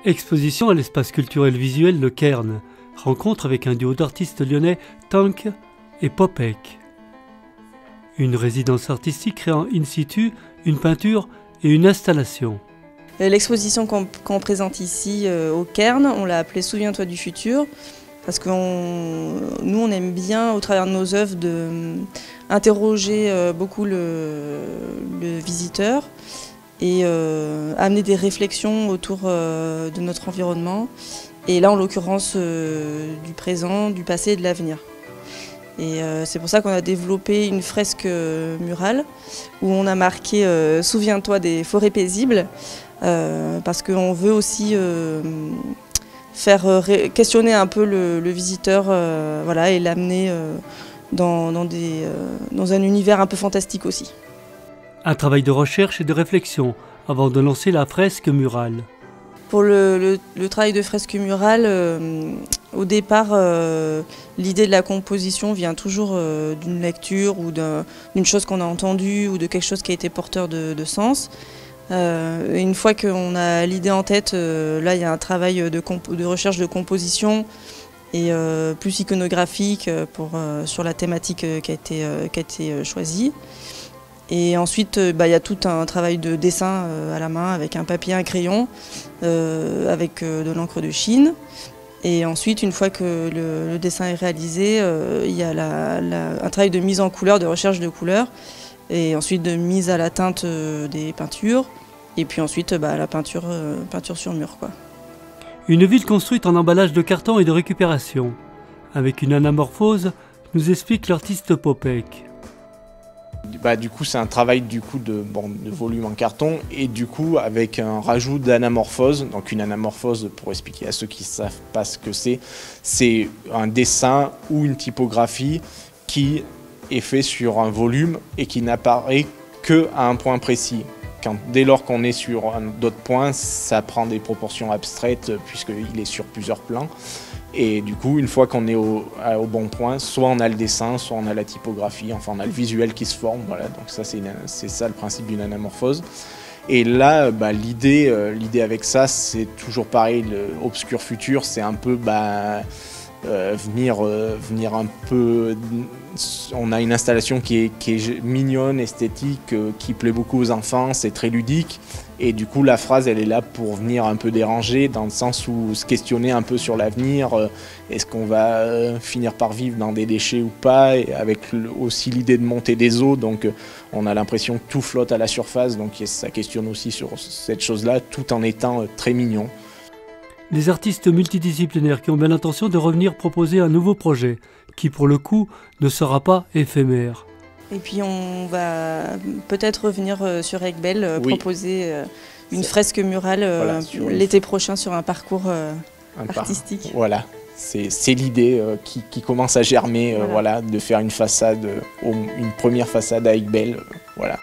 Exposition à l'espace culturel visuel Le Cairn. Rencontre avec un duo d'artistes lyonnais, Tank et Popek. Une résidence artistique créant in situ une peinture et une installation. L'exposition qu'on présente ici au Cairn, on l'a appelée Souviens-toi du futur, parce que nous on aime bien au travers de nos œuvres interroger beaucoup le visiteur et amener des réflexions autour de notre environnement, et là en l'occurrence du présent, du passé et de l'avenir. Et c'est pour ça qu'on a développé une fresque murale où on a marqué « Souviens-toi des forêts paisibles », parce qu'on veut aussi faire questionner un peu le visiteur, voilà, et l'amener dans un univers un peu fantastique aussi. Un travail de recherche et de réflexion avant de lancer la fresque murale. Pour le travail de fresque murale, au départ, l'idée de la composition vient toujours d'une lecture ou d'une chose qu'on a entendue ou de quelque chose qui a été porteur de sens. Et une fois qu'on a l'idée en tête, là il y a un travail de recherche de composition et plus iconographique sur la thématique qui a été choisie. Et ensuite, il y a tout un travail de dessin à la main avec un papier, un crayon, avec de l'encre de Chine. Et ensuite, une fois que le dessin est réalisé, il y a un travail de mise en couleur, de recherche de couleurs, et ensuite de mise à la teinte des peintures, et puis ensuite la peinture sur mur, quoi. Une ville construite en emballage de carton et de récupération, avec une anamorphose, nous explique l'artiste Popek. Du coup, c'est un travail de volume en carton et du coup avec un rajout d'anamorphose. Donc une anamorphose, pour expliquer à ceux qui ne savent pas ce que c'est un dessin ou une typographie qui est fait sur un volume et qui n'apparaît qu'à un point précis. Dès lors qu'on est sur d'autres points, ça prend des proportions abstraites puisqu'il est sur plusieurs plans. Et du coup, une fois qu'on est au bon point, soit on a le dessin, soit on a la typographie, enfin on a le visuel qui se forme. Voilà, donc ça c'est ça le principe d'une anamorphose. Et là, l'idée avec ça, c'est toujours pareil, l'obscur futur, c'est un peu venir un peu. On a une installation qui est mignonne, esthétique, qui plaît beaucoup aux enfants, c'est très ludique. Et du coup, la phrase, elle est là pour venir un peu déranger, dans le sens où se questionner un peu sur l'avenir. Est-ce qu'on va finir par vivre dans des déchets ou pas? Et avec aussi l'idée de monter des eaux, donc on a l'impression que tout flotte à la surface. Donc ça questionne aussi sur cette chose-là, tout en étant très mignon. Des artistes multidisciplinaires qui ont bien l'intention de revenir proposer un nouveau projet, qui pour le coup ne sera pas éphémère. Et puis on va peut-être revenir sur Aiguebelle, oui, proposer une fresque murale l'été prochain sur un parcours artistique. Voilà, c'est l'idée qui commence à germer, voilà, de faire une façade, une première façade à Aiguebelle, voilà.